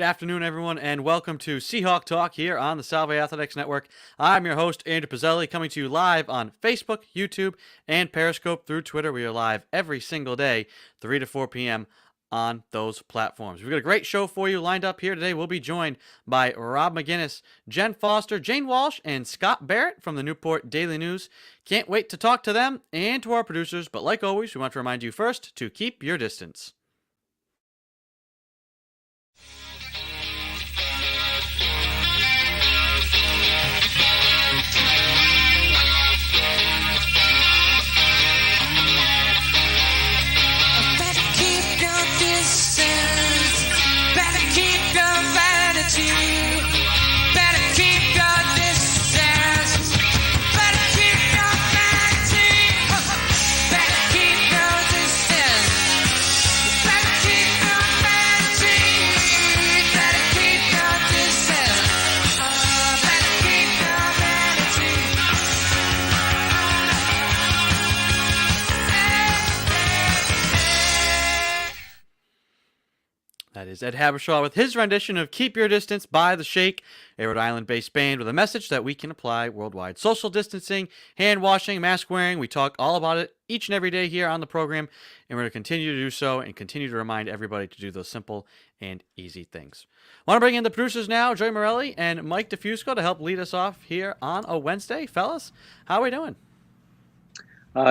Good afternoon, everyone, and welcome to SeahawkTalk here on the Salve Athletics Network. I'm your host, Andrew Pizzelli, coming to you live on Facebook, YouTube, and Periscope through Twitter. We are live every single day, 3 to 4 p.m. on those platforms. We've got a great show for you lined up here today. We'll be joined by Rob McGinnis, Jen Foster, Jane Walsh, and Scott Barrett from the Newport Daily News. Can't wait to talk to them and to our producers, but like always, we want to remind you first to keep your distance. That is Ed Habershaw with his rendition of Keep Your Distance by The Shake, a Rhode Island-based band with a message that we can apply worldwide. Social distancing, hand washing, mask wearing, we talk all about it each and every day here on the program, and we're going to continue to do so and continue to remind everybody to do those simple and easy things. I want to bring in the producers now, Joey Morelli and Mike DeFusco, to help lead us off here on a Wednesday. Fellas, how are we doing?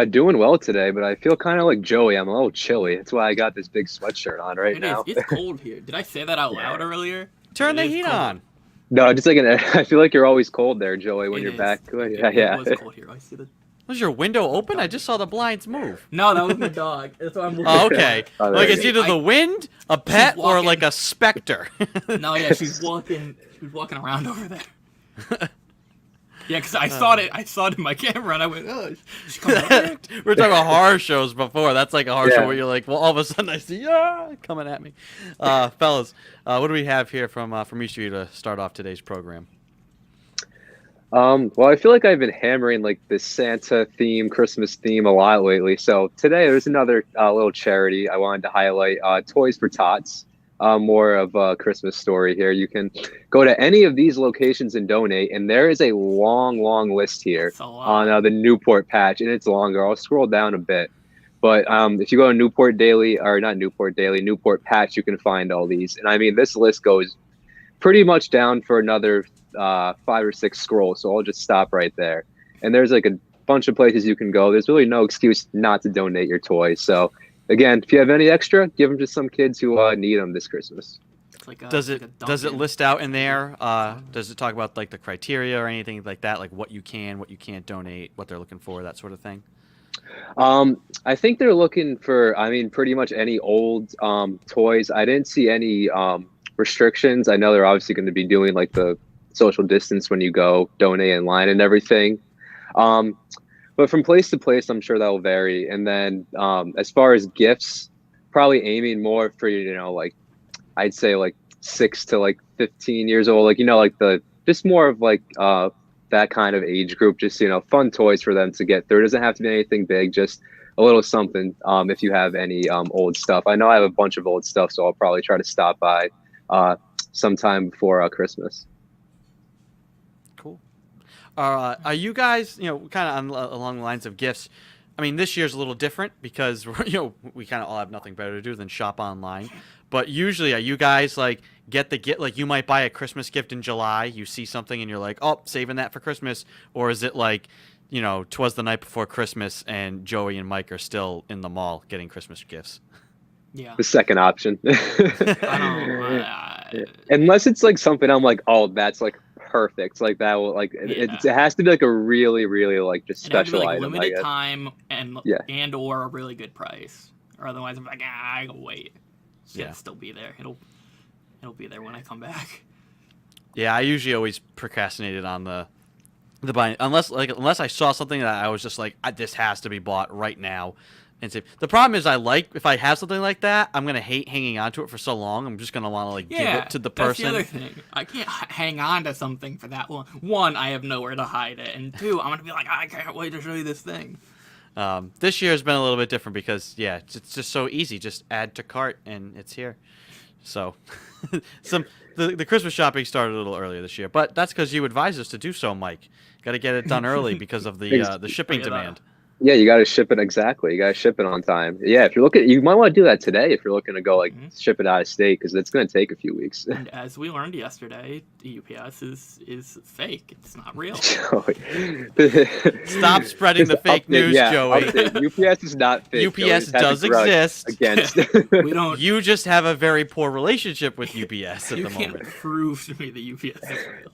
Doing well today, but I feel kind of like Joey. I'm a little chilly. That's why I got this big sweatshirt on right now. It's cold here. Did I say that out loud earlier? Turn the heat on. No, just like I feel like you're always cold there, Joey, when you're back. It was cold here. I see the... Was your window open? I just saw the blinds move. No, that was my dog. That's why I'm looking. Oh, okay. Like it's either the wind, a pet, or like a specter. No, yeah, she's walking around over there. Yeah, because I saw it in my camera, and I went, oh, she's coming over there. We were talking about horror shows before. That's like a horror show where you're like, well, all of a sudden I see, coming at me. Fellas, what do we have here from each of you to start off today's program? Well, I feel like I've been hammering like this Santa theme, Christmas theme a lot lately. So today there's another little charity I wanted to highlight, Toys for Tots. More of a Christmas story here. You can go to any of these locations and donate, and there is a long list here on the Newport patch, and it's longer. I'll scroll down a bit. But if you go to Newport patch, you can find all these. And I mean, this list goes pretty much down for another 5 or 6 scrolls, so I'll just stop right there. And there's like a bunch of places you can go. There's really no excuse not to donate your toys. So again, if you have any extra, give them to some kids who need them this Christmas. Does it list out in there? Does it talk about like the criteria or anything like that, like what you can't donate, what they're looking for, that sort of thing? I think they're looking for, pretty much any old toys. I didn't see any restrictions. I know they're obviously going to be doing like the social distance when you go donate in line and everything. But from place to place, I'm sure that will vary. And then as far as gifts, probably aiming more for, like I'd say like 6 to like 15 years old, like just more of like that kind of age group, just, fun toys for them to get through. It doesn't have to be anything big, just a little something if you have any old stuff. I know I have a bunch of old stuff, so I'll probably try to stop by sometime before Christmas. Are you guys, kind of along the lines of gifts? I mean, this year's a little different because, we kind of all have nothing better to do than shop online. But usually, are you guys like you might buy a Christmas gift in July, you see something and you're like, oh, saving that for Christmas? Or is it like, 'twas the night before Christmas and Joey and Mike are still in the mall getting Christmas gifts? Yeah. The second option. I don't know. Unless it's like something I'm like, oh, that's like perfect, like that will like it has to be like a really like just special item, limited time and or a really good price, or otherwise I'm like, I gotta wait. It'll still be there. It'll be there when I come back. Yeah, I usually always procrastinated on the buying unless I saw something that I was just like, this has to be bought right now. And the problem is, if I have something like that, I'm gonna hate hanging on to it for so long. I'm just gonna want to give it to the person. That's the other thing. I can't hang on to something for that long. One, I have nowhere to hide it, and 2, I'm gonna be like, I can't wait to show you this thing. This year has been a little bit different because it's just so easy. Just add to cart and it's here. So the Christmas shopping started a little earlier this year, but that's because you advised us to do so, Mike. Got to get it done early because of the shipping demand. Yeah, you got to ship it exactly. You got to ship it on time. Yeah, if you're looking, you might want to do that today if you're looking to go ship it out of state because it's going to take a few weeks. And as we learned yesterday, the UPS is fake. It's not real. Stop spreading the fake news, Joey. UPS is not fake. UPS does exist. Against. We don't. You just have a very poor relationship with UPS at the moment. You can't prove to me the UPS is real.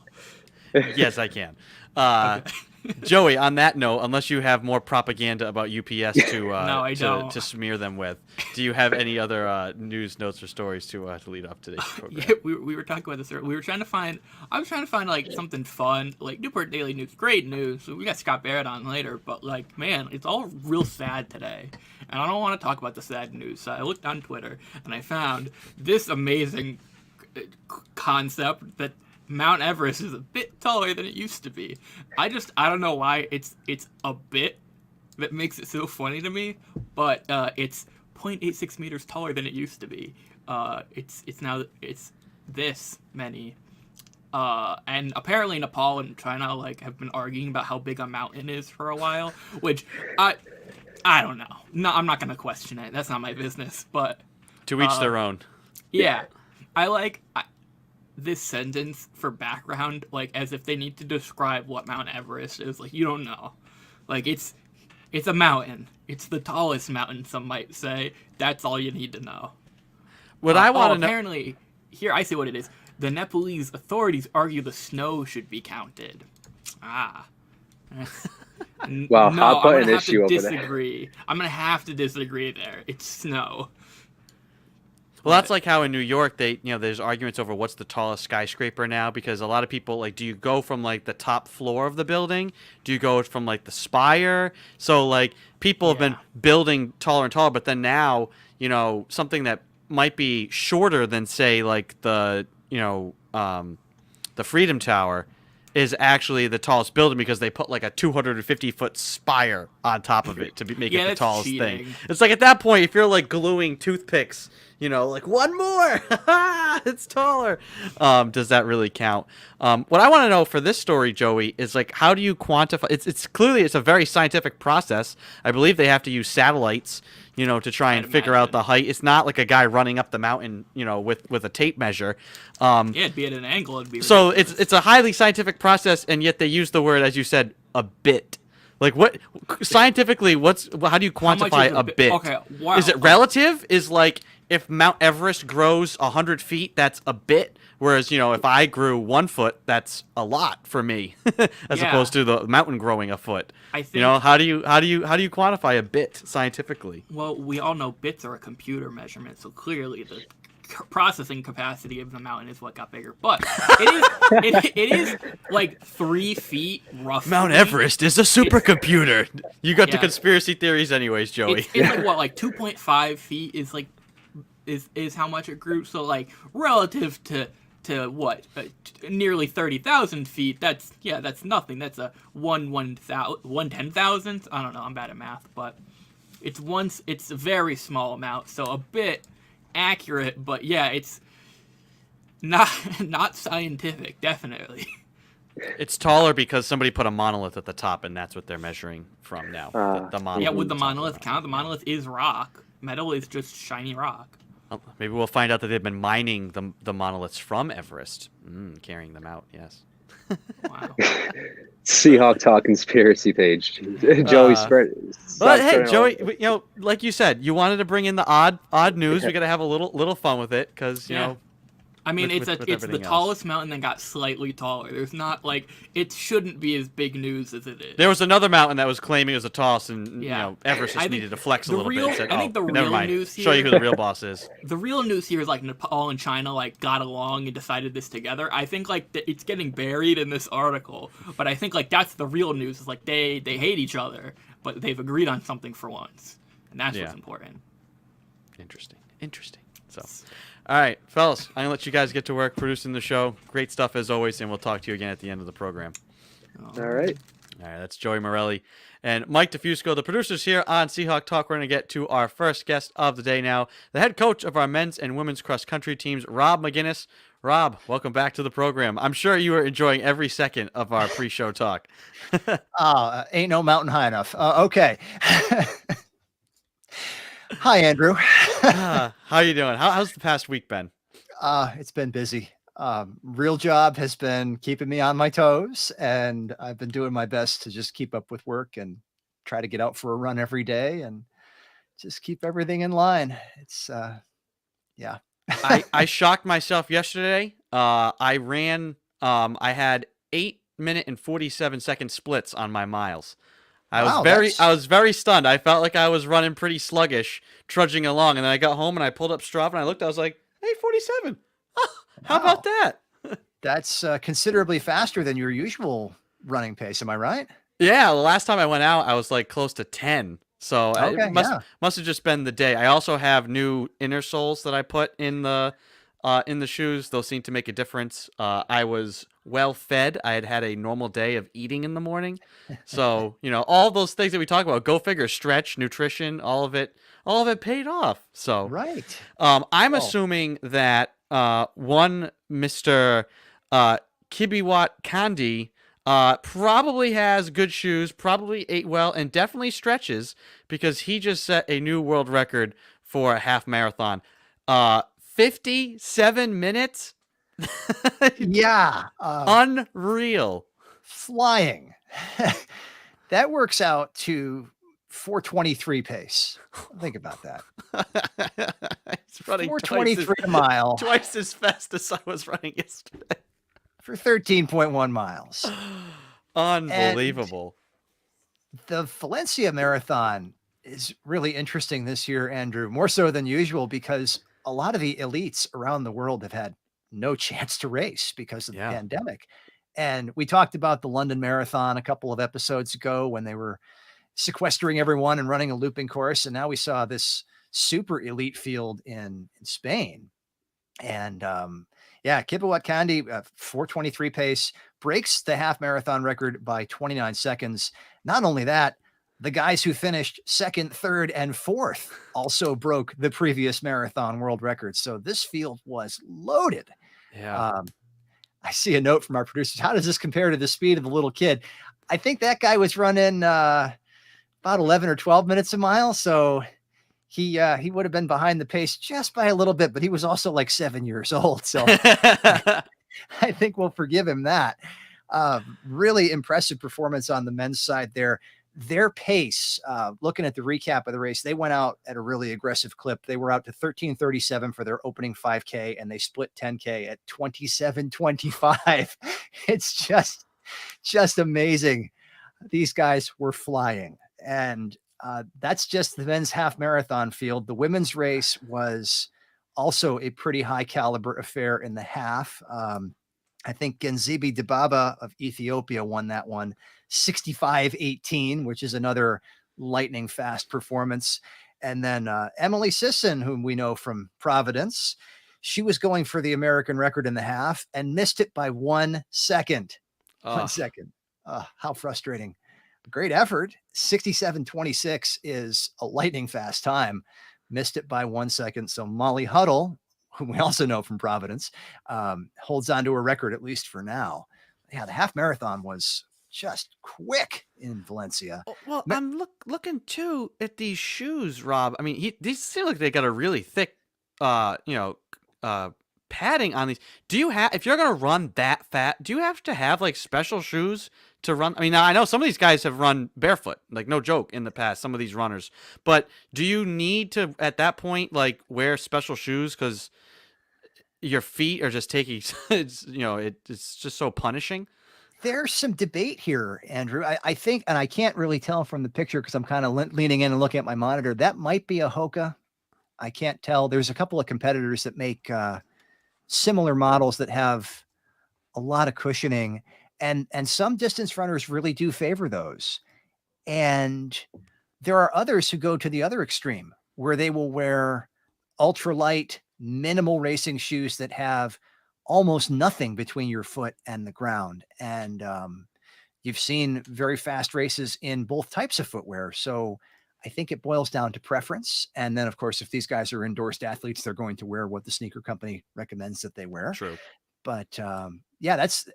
Yes, I can. Okay. Joey, on that note, unless you have more propaganda about UPS to smear them with, do you have any other news, notes, or stories to lead off today's program? Yeah, we were talking about this earlier. I was trying to find like something fun, like Newport Daily News, great news. So we got Scott Barrett on later, but like, man, it's all real sad today, and I don't want to talk about the sad news. So I looked on Twitter and I found this amazing concept that Mount Everest is a bit taller than it used to be. I don't know why it's a bit that makes it so funny to me, but it's 0.86 meters taller than it used to be. It's now this many. And apparently Nepal and China like have been arguing about how big a mountain is for a while, which I don't know. No, I'm not gonna question it. That's not my business. But to each their own. Yeah, I this sentence for background, like as if they need to describe what Mount Everest is. Like, you don't know. Like, it's a mountain. It's the tallest mountain, some might say. That's all you need to know. What I want to know... Apparently, here, I see what it is. The Nepalese authorities argue the snow should be counted. Ah. Wow, no, hot button issue over disagree. I'm going to have to disagree there. It's snow. Well, that's like how in New York there's arguments over what's the tallest skyscraper now, because a lot of people like, do you go from like the top floor of the building? Do you go from like the spire? So like people have been building taller and taller, but then now, something that might be shorter than say like the Freedom Tower is actually the tallest building because they put like a 250-foot spire on top of it to make it the tallest thing. It's like at that point, if you're like gluing toothpicks, like one more, it's taller. Does that really count? What I want to know for this story, Joey, is like, how do you quantify? It's clearly it's a very scientific process. I believe they have to use satellites, to try and figure out the height. It's not like a guy running up the mountain, with a tape measure. It'd be at an angle. It'd be so it's a highly scientific process, and yet they use the word, as you said, a bit. Like what scientifically? How do you quantify a bit? Okay, wow. Is it relative? Is like if Mount Everest grows 100 feet, that's a bit. Whereas if I grew 1 foot, that's a lot for me, as opposed to the mountain growing a foot. I think. How do you quantify a bit scientifically? Well, we all know bits are a computer measurement, so clearly the processing capacity of the mountain is what got bigger. But it is like 3 feet roughly. Mount Everest is a supercomputer. You got the conspiracy theories, anyways, Joey. It's like what, like 2.5 feet is like is how much it grew. So like relative to what, nearly 30,000 feet. That's nothing. That's a 1/10,000th. I don't know. I'm bad at math, but it's a very small amount. So a bit accurate, but yeah, it's not scientific. Definitely. It's taller because somebody put a monolith at the top, and that's what they're measuring from now. The monolith. Yeah, would the monolith count? The monolith is rock. Metal is just shiny rock. Maybe we'll find out that they've been mining the monoliths from Everest, carrying them out. Yes. Wow. SeahawkTalk conspiracy page. Joey spread. But hey, Joey, like you said, you wanted to bring in the odd news. We got to have a little fun with it because I mean, it's the everything tallest else. mountain that got slightly taller. There's not like it shouldn't be as big news as it is. There was another mountain that was claiming it was the tallest, and Everest just needed to flex a little bit. And said, I think the never real mind. news here. Show you who the real boss is. The real news here is like Nepal and China like got along and decided this together. I think like it's getting buried in this article, but I think like that's the real news. Is like they hate each other, but they've agreed on something for once, and that's what's important. Interesting. So. All right, fellas, I'm going to let you guys get to work producing the show. Great stuff as always, and we'll talk to you again at the end of the program. All right. All right, that's Joey Morelli and Mike DeFusco, the producers here on Seahawk Talk. We're going to get to our first guest of the day now, the head coach of our men's and women's cross country teams, Rob McGinnis. Rob, welcome back to the program. I'm sure you are enjoying every second of our pre-show talk. Ain't no mountain high enough. Okay. Hi, Andrew. How you doing? How's the past week been? It's been busy. Real job has been keeping me on my toes, and I've been doing my best to just keep up with work and try to get out for a run every day and just keep everything in line. It's yeah. I shocked myself yesterday. I ran. I had 8-minute and 47-second splits on my miles. I was very stunned. I felt like I was running pretty sluggish, trudging along, and then I got home and I pulled up Strava and I looked. I was like, "Hey, 47. Oh, how about that?" That's considerably faster than your usual running pace. Am I right? Yeah. The last time I went out, I was like close to 10. So it must have just been the day. I also have new inner soles that I put in the shoes. Those seem to make a difference. I was well fed. I had a normal day of eating in the morning. So, all those things that we talk about, go figure, stretch, nutrition, all of it paid off. So, right. I'm assuming that one Mr. Kibiwat Kandi probably has good shoes, probably ate well, and definitely stretches, because he just set a new world record for a half marathon. 57 minutes? Yeah. Unreal. Flying. That works out to 4:23 pace. Think about that. It's running 4:23 a mile. Twice as fast as I was running yesterday. For 13.1 miles. Unbelievable. And the Valencia Marathon is really interesting this year, Andrew, more so than usual, because a lot of the elites around the world have had no chance to race because of the pandemic. And we talked about the London Marathon a couple of episodes ago when they were sequestering everyone and running a looping course. And now we saw this super elite field in Spain. And Kibiwat Kandi, 4:23 pace, breaks the half marathon record by 29 seconds. Not only that, the guys who finished second, third, and fourth also broke the previous marathon world record. So this field was loaded. Yeah. I see a note from our producers. How does this compare to the speed of the little kid? I think that guy was running about 11 or 12 minutes a mile. So he would have been behind the pace just by a little bit, but he was also like 7 years old. So I think we'll forgive him that. Really impressive performance on the men's side there. Their pace, looking at the recap of the race, they went out at a really aggressive clip. They were out to 13:37 for their opening 5K, and they split 10K at 27:25. It's just amazing. These guys were flying. And that's just the men's half marathon field. The women's race was also a pretty high caliber affair in the half. I think Genzibi Dibaba of Ethiopia won that one 65:18, which is another lightning fast performance. And then Emily Sisson, whom we know from Providence, she was going for the American record in the half and missed it by 1 second. 1 second. How frustrating. Great effort. 67:26 is a lightning fast time. Missed it by 1 second. So Molly Huddle, whom we also know from Providence, holds on to a record, at least for now. Yeah, the half marathon was just king in Valencia. Well, I'm looking too at these shoes, Rob. I mean, these seem like they got a really thick, padding on these. Do you have, if you're gonna run that fat, do you have to have like special shoes to run? I mean, I know some of these guys have run barefoot, like no joke, in the past. Some of these runners, but do you need to at that point like wear special shoes because your feet are just taking? It's just so punishing. There's some debate here, Andrew. I think, and I can't really tell from the picture because I'm kind of leaning in and looking at my monitor. That might be a Hoka. I can't tell. There's a couple of competitors that make similar models that have a lot of cushioning, and some distance runners really do favor those. And there are others who go to the other extreme where they will wear ultralight, minimal racing shoes that have almost nothing between your foot and the ground. And, You've seen very fast races in both types of footwear. So I think it boils down to preference. And then, of course, if these guys are endorsed athletes, they're going to wear what the sneaker company recommends that they wear. True. But yeah, that's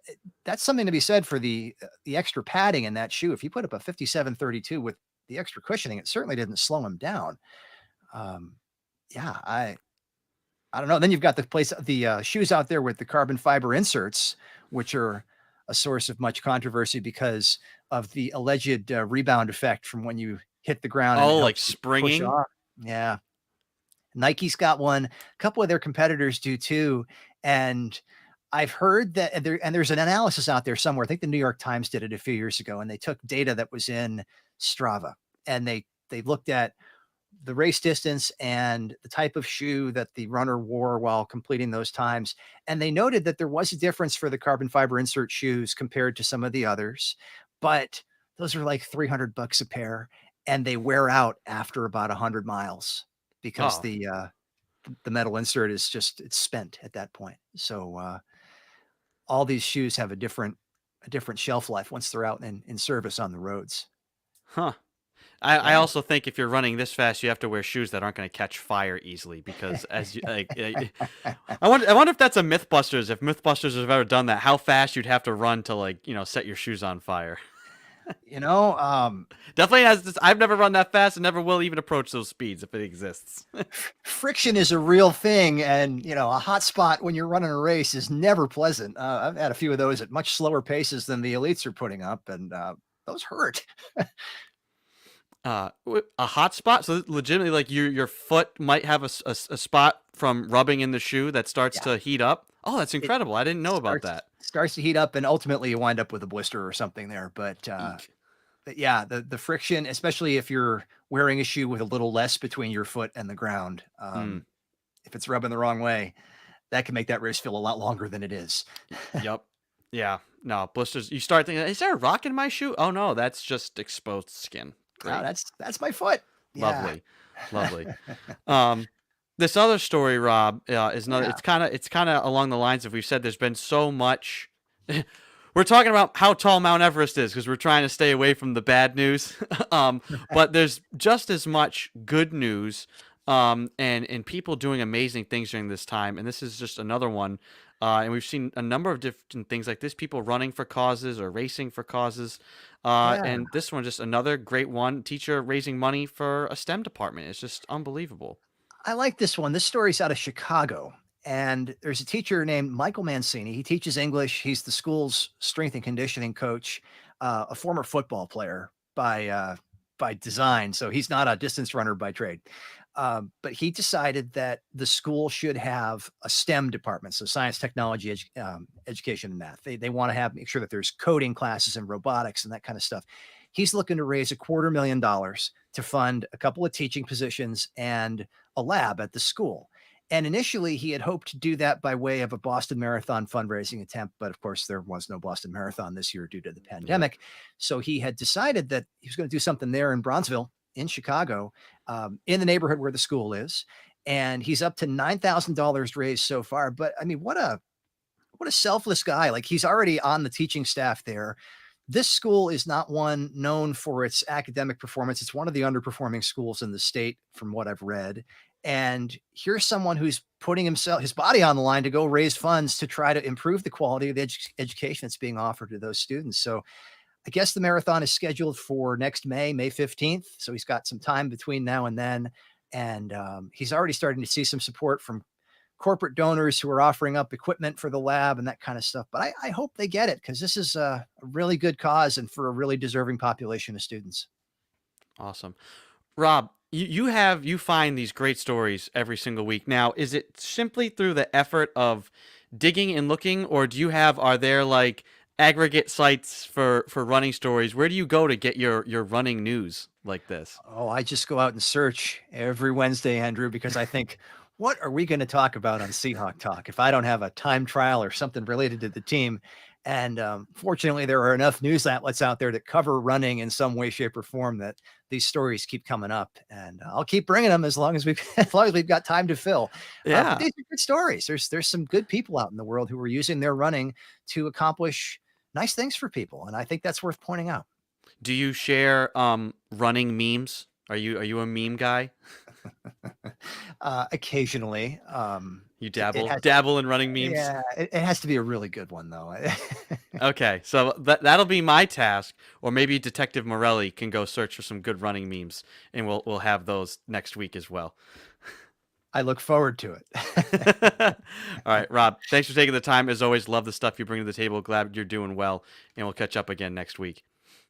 something to be said for the extra padding in that shoe. If you put up a 57.32 with the extra cushioning, it certainly didn't slow him down. Yeah, I don't know. Then you've got the shoes out there with the carbon fiber inserts, which are a source of much controversy because of the alleged rebound effect from when you hit the ground. Oh, like springing. Yeah. Nike's got one. A couple of their competitors do too. And I've heard that there's an analysis out there somewhere. I think the New York Times did it a few years ago, and they took data that was in Strava, and they looked at the race distance and the type of shoe that the runner wore while completing those times. And they noted that there was a difference for the carbon fiber insert shoes compared to some of the others, but those are like $300 a pair, and they wear out after about 100 miles because the metal insert is it's spent at that point. So all these shoes have a different shelf life once they're out in service on the roads. Huh. I also think if you're running this fast, you have to wear shoes that aren't going to catch fire easily because as you like, I wonder if that's a Mythbusters. If Mythbusters have ever done that, how fast you'd have to run to set your shoes on fire. Definitely has this. I've never run that fast and never will even approach those speeds if it exists. Friction is a real thing, and a hot spot when you're running a race is never pleasant. I've had a few of those at much slower paces than the elites are putting up, and those hurt. A hot spot, so legitimately, like your foot might have a spot from rubbing in the shoe that starts to heat up. Oh, that's incredible! I didn't know about that. Starts to heat up, and ultimately you wind up with a blister or something there. But yeah, the friction, especially if you're wearing a shoe with a little less between your foot and the ground, if it's rubbing the wrong way, that can make that race feel a lot longer than it is. Yep. Yeah. No, blisters. You start thinking, is there a rock in my shoe? Oh no, that's just exposed skin. Great. Oh, that's my foot. Yeah. Lovely. This other story, Rob, is another. Yeah. It's kind of along the lines of we've said. There's been so much. We're talking about how tall Mount Everest is because we're trying to stay away from the bad news. But there's just as much good news, and people doing amazing things during this time. And this is just another one. And we've seen a number of different things like this, people running for causes or racing for causes. And this one, just another great one, teacher raising money for a STEM department. It's just unbelievable. I like this one. This story's out of Chicago. And there's a teacher named Michael Mancini. He teaches English. He's the school's strength and conditioning coach, a former football player by design. So he's not a distance runner by trade. But he decided that the school should have a STEM department, so science, technology, education, and math. They want to make sure that there's coding classes and robotics and that kind of stuff. He's looking to raise $250,000 to fund a couple of teaching positions and a lab at the school. And initially, he had hoped to do that by way of a Boston Marathon fundraising attempt. But of course, there was no Boston Marathon this year due to the pandemic. Yeah. So he had decided that he was going to do something there in Bronzeville, in Chicago, in the neighborhood where the school is. And he's up to $9,000 raised so far. But I mean, what a selfless guy. Like, he's already on the teaching staff there. This school is not one known for its academic performance. It's one of the underperforming schools in the state, from what I've read. And here's someone who's putting his body on the line to go raise funds to try to improve the quality of the education that's being offered to those students. So I guess the marathon is scheduled for next May 15th. So he's got some time between now and then. And he's already starting to see some support from corporate donors who are offering up equipment for the lab and that kind of stuff. But I hope they get it, because this is a really good cause and for a really deserving population of students. Awesome. Rob, you find these great stories every single week. Now, is it simply through the effort of digging and looking, or are there like aggregate sites for running stories? Where do you go to get your running news like this? Oh, I just go out and search every Wednesday, Andrew, because I think, what are we going to talk about on Seahawk Talk if I don't have a time trial or something related to the team? And fortunately, there are enough news outlets out there that cover running in some way, shape, or form that these stories keep coming up. And I'll keep bringing them as long as we've got time to fill. Yeah, but these are good stories. There's some good people out in the world who are using their running to accomplish nice things for people. And I think that's worth pointing out. Do you share running memes? Are you a meme guy? Occasionally, You it has, dabble in running memes? yeah, it has to be a really good one though. Okay, so that'll be my task, or maybe Detective Morelli can go search for some good running memes, and we'll have those next week as well. I look forward to it. All right, Rob, thanks for taking the time. As always, love the stuff you bring to the table. Glad you're doing well, and we'll catch up again next week.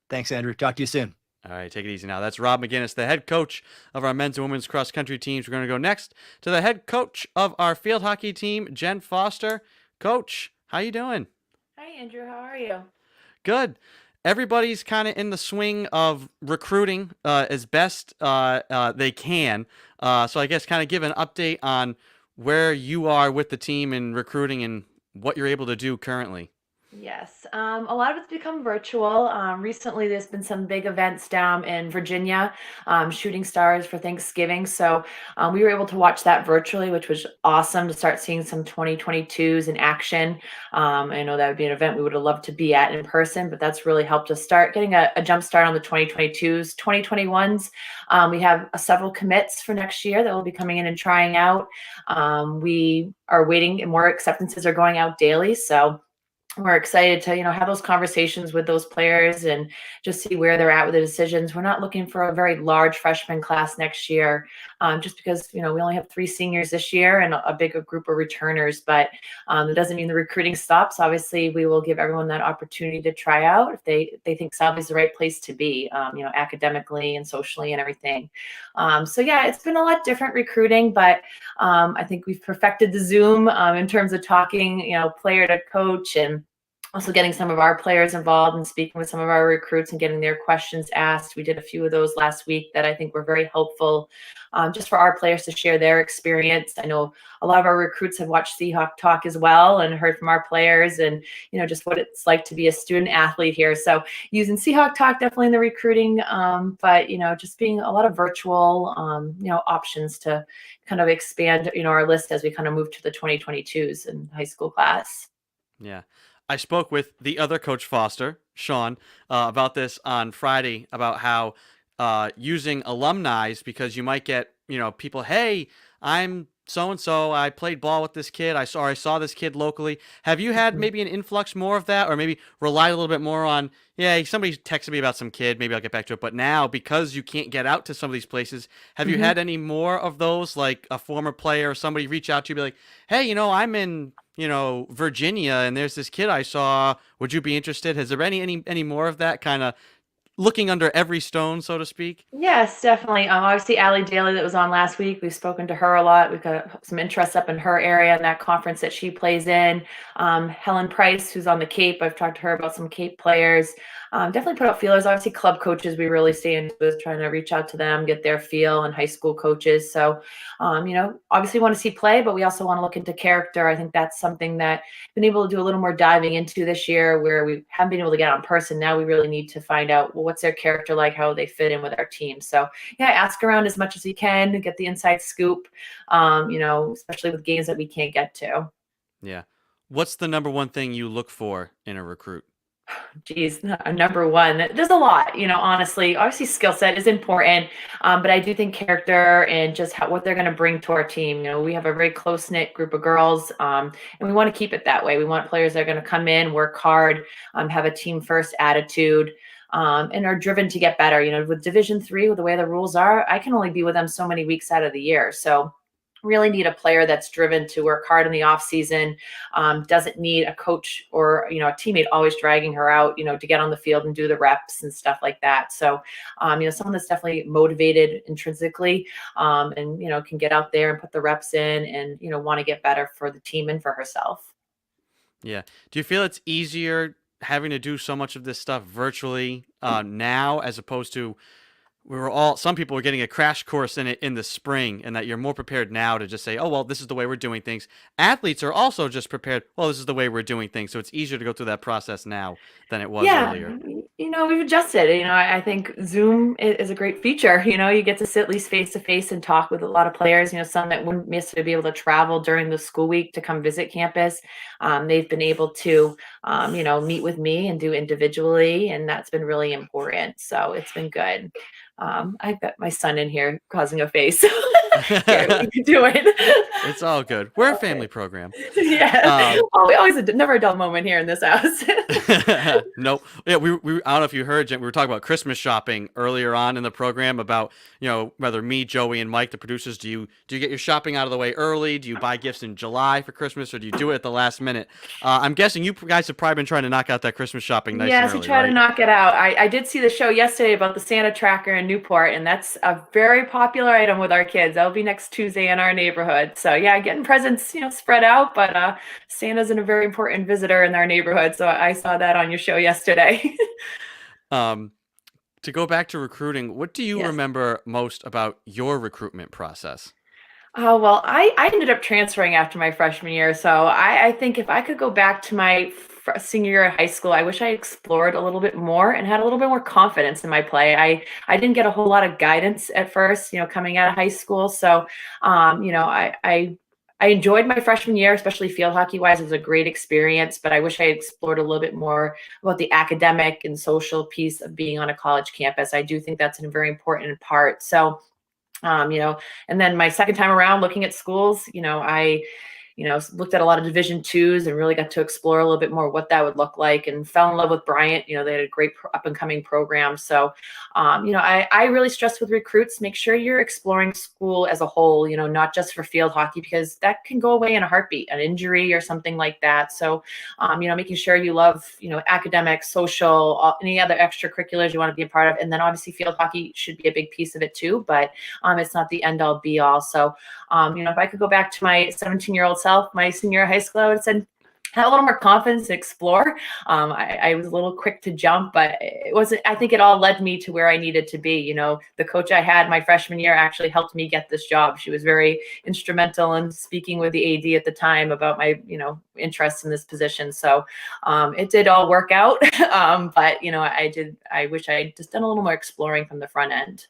Thanks, Andrew. Talk to you soon. All right, take it easy now. That's Rob McGinnis, the head coach of our men's and women's cross country teams. We're going to go next to the head coach of our field hockey team, Jen Foster. Coach, how you doing? Hi, Andrew. How are you? Good. Everybody's kind of in the swing of recruiting as best they can. So I guess kind of give an update on where you are with the team in recruiting and what you're able to do currently. Yes, a lot of it's become virtual. Recently, there's been some big events down in Virginia, Shooting Stars for Thanksgiving. So we were able to watch that virtually, which was awesome to start seeing some 2022s in action. I know that would be an event we would have loved to be at in person, but that's really helped us start getting a jump start on the 2022s. 2021s, we have several commits for next year that will be coming in and trying out. We are waiting, and more acceptances are going out daily. So we're excited to, have those conversations with those players and just see where they're at with the decisions. We're not looking for a very large freshman class next year, just because, we only have 3 seniors this year and a bigger group of returners, but it doesn't mean the recruiting stops. Obviously, we will give everyone that opportunity to try out if they think Salve is the right place to be, academically and socially and everything. So yeah, it's been a lot different recruiting, but I think we've perfected the Zoom in terms of talking, player to coach, and also getting some of our players involved and speaking with some of our recruits and getting their questions asked. We did a few of those last week that I think were very helpful, just for our players to share their experience. I know a lot of our recruits have watched SeahawkTalk as well and heard from our players and, just what it's like to be a student athlete here. So using SeahawkTalk definitely in the recruiting, but, just being a lot of virtual, options to kind of expand, our list as we kind of move to the 2022s in high school class. Yeah. I spoke with the other Coach Foster, Sean, about this on Friday, about how using alumni, because you might get, people, hey, I'm so-and-so, I played ball with this kid, I saw this kid locally. Have you had maybe an influx more of that, or maybe relied a little bit more on, yeah, somebody texted me about some kid, maybe I'll get back to it, but now, because you can't get out to some of these places, have you had any more of those, like a former player or somebody reach out to you, be like, hey, I'm in Virginia, and there's this kid I saw. Would you be interested? Has there been any more of that kind of looking under every stone, so to speak? Yes, definitely. Obviously, Allie Daly that was on last week. We've spoken to her a lot. We've got some interest up in her area and that conference that she plays in. Helen Price, who's on the Cape. I've talked to her about some Cape players. Definitely put out feelers. Obviously, club coaches, we really stay into is trying to reach out to them, get their feel, and high school coaches. So, obviously want to see play, but we also want to look into character. I think that's something that I've been able to do a little more diving into this year, where we haven't been able to get on person. Now we really need to find out, well, what's their character like, how they fit in with our team. So yeah, ask around as much as you can, get the inside scoop, especially with games that we can't get to. Yeah. What's the number one thing you look for in a recruit? Geez, number one, there's a lot, honestly. Obviously, skill set is important, but I do think character and just what they're going to bring to our team. We have a very close-knit group of girls, and we want to keep it that way. We want players that are going to come in, work hard, have a team-first attitude, and are driven to get better. With Division III, with the way the rules are, I can only be with them so many weeks out of the year. So really need a player that's driven to work hard in the off season, doesn't need a coach or, a teammate always dragging her out, to get on the field and do the reps and stuff like that. So, someone that's definitely motivated intrinsically, and, can get out there and put the reps in and, want to get better for the team and for herself. Yeah. Do you feel it's easier having to do so much of this stuff virtually now, as opposed to some people were getting a crash course in it in the spring, and that you're more prepared now to just say, oh, well, this is the way we're doing things. Athletes are also just prepared, well, this is the way we're doing things. So it's easier to go through that process now than it was earlier. We've adjusted. I think Zoom is a great feature. You get to sit at least face to face and talk with a lot of players. Some that wouldn't necessarily be able to travel during the school week to come visit campus. They've been able to, meet with me and do individually, and that's been really important. So it's been good. I've got my son in here causing a face. Here, we can do it. It's all good. We're a family program. Yeah. We always never a dull moment here in this house. Nope. Yeah, we I don't know if you heard, Jen, we were talking about Christmas shopping earlier on in the program about, whether me, Joey, and Mike, the producers, do you get your shopping out of the way early? Do you buy gifts in July for Christmas, or do you do it at the last minute? I'm guessing you guys have probably been trying to knock out that Christmas shopping nice and Yes, early, we try to right? knock it out. I did see the show yesterday about the Santa tracker in Newport, and that's a very popular item with our kids. That'll be next Tuesday in our neighborhood. So yeah, getting presents, spread out, but Santa's a very important visitor in our neighborhood. So I saw that on your show yesterday. To go back to recruiting, what do you Yes. remember most about your recruitment process? Oh, well, I ended up transferring after my freshman year. So I think if I could go back to my senior year of high school, I wish I explored a little bit more and had a little bit more confidence in my play. I didn't get a whole lot of guidance at first, coming out of high school. So, I enjoyed my freshman year, especially field hockey wise. It was a great experience, but I wish I explored a little bit more about the academic and social piece of being on a college campus. I do think that's a very important part. So, and then my second time around looking at schools, I looked at a lot of Division twos and really got to explore a little bit more what that would look like, and fell in love with Bryant. They had a great up and coming program. So, I really stress with recruits, make sure you're exploring school as a whole, not just for field hockey, because that can go away in a heartbeat, an injury or something like that. So, making sure you love, academics, social, any other extracurriculars you want to be a part of. And then obviously field hockey should be a big piece of it too, but it's not the end all be all. So, if I could go back to my 17-year-old self, my senior year of high school, I would have said, have a little more confidence to explore. I was a little quick to jump, but it wasn't, I think it all led me to where I needed to be. The coach I had my freshman year actually helped me get this job. She was very instrumental in speaking with the AD at the time about my, interest in this position. So it did all work out. But, I wish I had just done a little more exploring from the front end.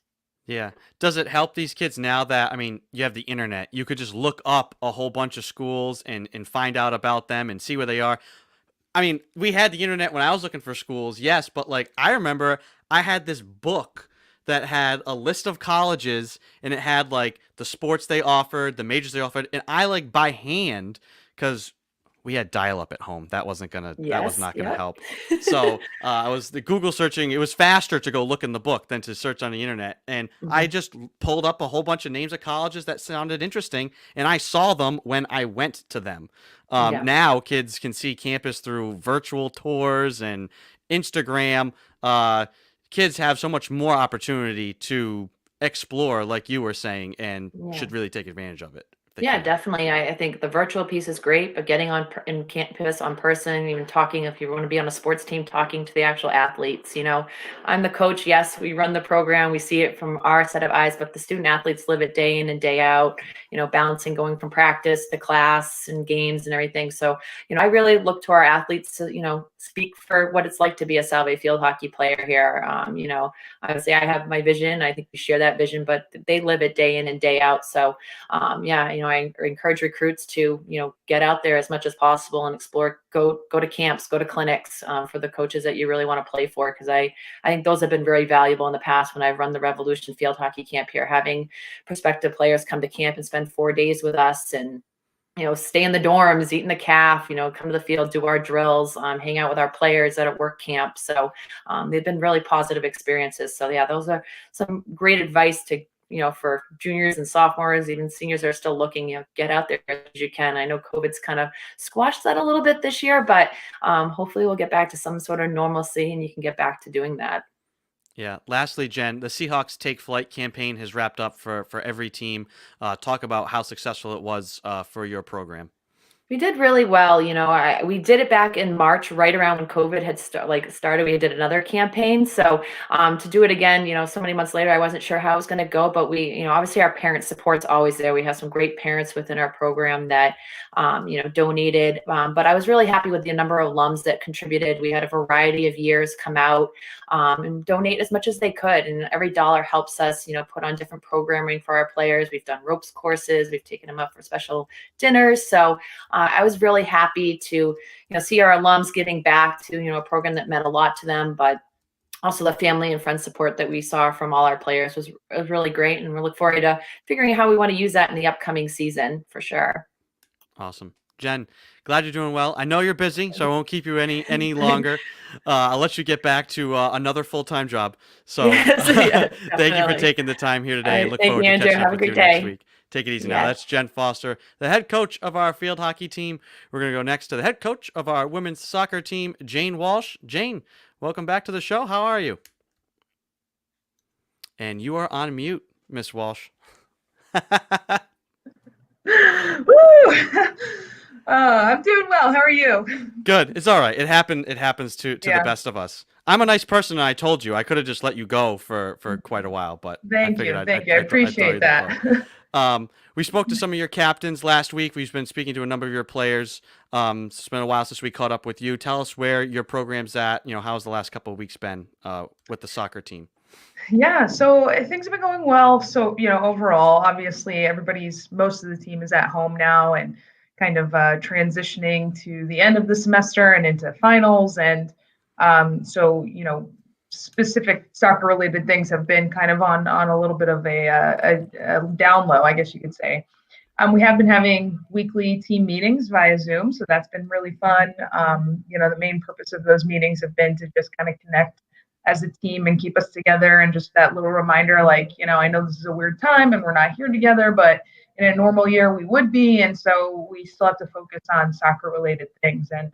Yeah. Does it help these kids now that, you have the internet? You could just look up a whole bunch of schools and find out about them and see where they are. We had the internet when I was looking for schools, yes, but I remember I had this book that had a list of colleges, and it had the sports they offered, the majors they offered, and I by hand, because we had dial-up at home. That was Yes, not gonna yep. help. So I was the Google searching. It was faster to go look in the book than to search on the internet. And I just pulled up a whole bunch of names of colleges that sounded interesting, and I saw them when I went to them. Yeah. Now kids can see campus through virtual tours and Instagram. Kids have so much more opportunity to explore, like you were saying, and should really take advantage of it. Yeah, definitely. I think the virtual piece is great, but getting on in campus on person, even talking, if you want to be on a sports team, talking to the actual athletes. I'm the coach. Yes, we run the program. We see it from our set of eyes, but the student athletes live it day in and day out, balancing going from practice to class and games and everything. So, I really look to our athletes to, speak for what it's like to be a Salve field hockey player here. Obviously I have my vision. I think we share that vision, but they live it day in and day out. So, I encourage recruits to, get out there as much as possible and explore, go to camps, go to clinics for the coaches that you really want to play for. Cause I think those have been very valuable in the past when I've run the Revolution field hockey camp here, having prospective players come to camp and spend 4 days with us and, stay in the dorms, eat in the calf, come to the field, do our drills, hang out with our players at a work camp. So they've been really positive experiences. So yeah, those are some great advice to, for juniors and sophomores, even seniors that are still looking, get out there as you can. I know COVID's kind of squashed that a little bit this year, but hopefully we'll get back to some sort of normalcy and you can get back to doing that. Yeah. Lastly, Jen, the Seahawks Take Flight campaign has wrapped up for every team. Talk about how successful it was for your program. We did really well. We did it back in March, right around when COVID had started. We did another campaign. So to do it again, so many months later, I wasn't sure how it was going to go, but we, obviously our parent support's always there. We have some great parents within our program that, donated. But I was really happy with the number of alums that contributed. We had a variety of years come out and donate as much as they could. And every dollar helps us, put on different programming for our players. We've done ropes courses. We've taken them up for special dinners. So I was really happy to, see our alums giving back to, a program that meant a lot to them, but also the family and friend support that we saw from all our players was really great. And we look forward to figuring out how we want to use that in the upcoming season for sure. Awesome. Jen, glad you're doing well. I know you're busy, so I won't keep you any longer. I'll let you get back to another full-time job. So Yes, thank you for taking the time here today. All right, Look thank forward you, to Andrew. catching Have up a with you great next day. week. Take it easy now. Yes. That's Jen Foster, the head coach of our field hockey team. We're going to go next to the head coach of our women's soccer team, Jane Walsh. Jane, welcome back to the show. How are you? And you are on mute, Miss Walsh. Woo! I'm doing well. How are you? Good. It's all right. It happens to the Yeah. best of us. I'm a nice person, and I told you I could have just let you go for quite a while, but I Thank figured you. I'd I throw you appreciate the book. that. We spoke to some of your captains last week. We've been speaking to a number of your players. It's been a while since we caught up with you. Tell us where your program's at. How's the last couple of weeks been with the soccer team? Yeah, so things have been going well. So, overall, obviously, most of the team is at home now and kind of transitioning to the end of the semester and into finals. And so, specific soccer related things have been kind of on a little bit of a down low, I guess you could say. We have been having weekly team meetings via Zoom, so that's been really fun. The main purpose of those meetings have been to just kind of connect as a team and keep us together, and just that little reminder, like, I know this is a weird time and we're not here together, but in a normal year we would be, and so we still have to focus on soccer related things. And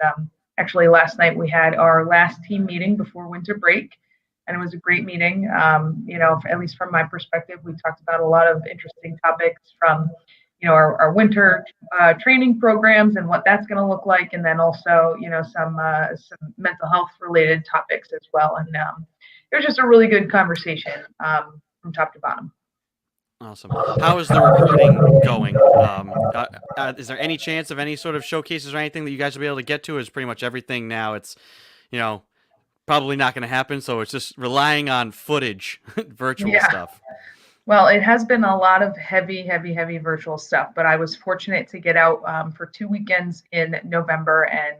actually last night we had our last team meeting before winter break, and it was a great meeting. At least from my perspective, we talked about a lot of interesting topics from our winter training programs and what that's going to look like, and then also some mental health related topics as well. And it was just a really good conversation from top to bottom. Awesome. How is the recruiting going? Is there any chance of any sort of showcases or anything that you guys will be able to get to? Is pretty much everything now? It's probably not going to happen, so it's just relying on footage, virtual stuff. Well, it has been a lot of heavy virtual stuff, but I was fortunate to get out for 2 weekends in November and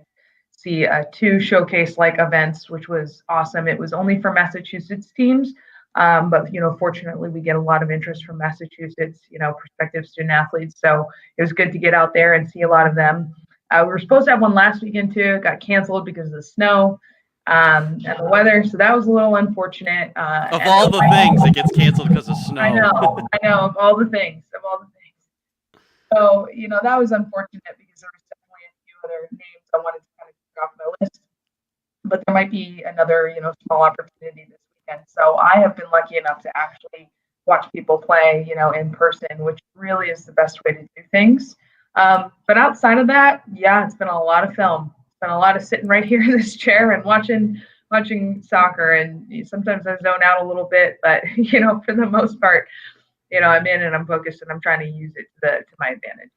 see 2 showcase-like events, which was awesome. It was only for Massachusetts teams, but fortunately we get a lot of interest from Massachusetts, prospective student athletes. So it was good to get out there and see a lot of them. We were supposed to have one last weekend too. It got canceled because of the snow. And the weather, so that was a little unfortunate. Of all the things, it gets canceled because of snow. I know, of all the things. So, that was unfortunate because there was definitely a few other names I wanted to kind of take off my list. But there might be another, small opportunity this weekend. So I have been lucky enough to actually watch people play, in person, which really is the best way to do things. But outside of that, yeah, it's been a lot of film. Been a lot of sitting right here in this chair and watching soccer, and sometimes I zone out a little bit, but for the most part, I'm in and I'm focused and I'm trying to use it to my advantage.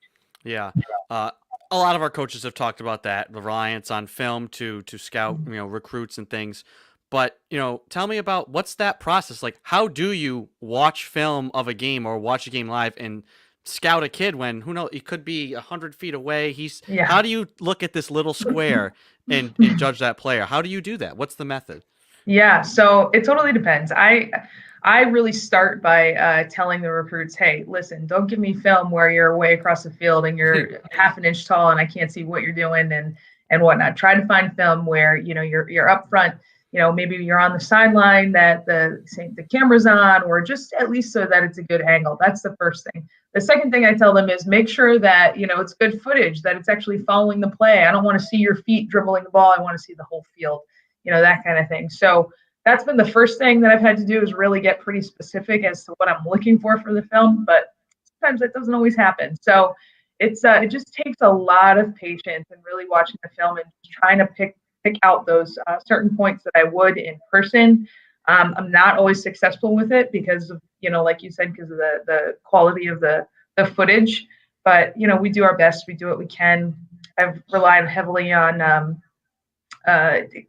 Yeah. A lot of our coaches have talked about that, the reliance on film to scout, recruits and things. But, tell me about what's that process like? How do you watch film of a game or watch a game live and scout a kid when, who knows, he could be 100 feet away? How do you look at this little square and judge that player? How do you do that? What's the method? Yeah, so it totally depends. I really start by telling the recruits, hey, listen, don't give me film where you're way across the field and you're half an inch tall and I can't see what you're doing and whatnot. Try to find film where you're up front. Maybe you're on the sideline that the camera's on, or just at least so that it's a good angle. That's the first thing. The second thing I tell them is make sure that, it's good footage, that it's actually following the play. I don't want to see your feet dribbling the ball. I want to see the whole field, that kind of thing. So that's been the first thing that I've had to do, is really get pretty specific as to what I'm looking for the film. But sometimes that doesn't always happen. So it just takes a lot of patience and really watching the film and trying to pick out those certain points that I would in person. I'm not always successful with it because of, like you said, because of the quality of the footage. But we do our best. We do what we can. I've relied heavily on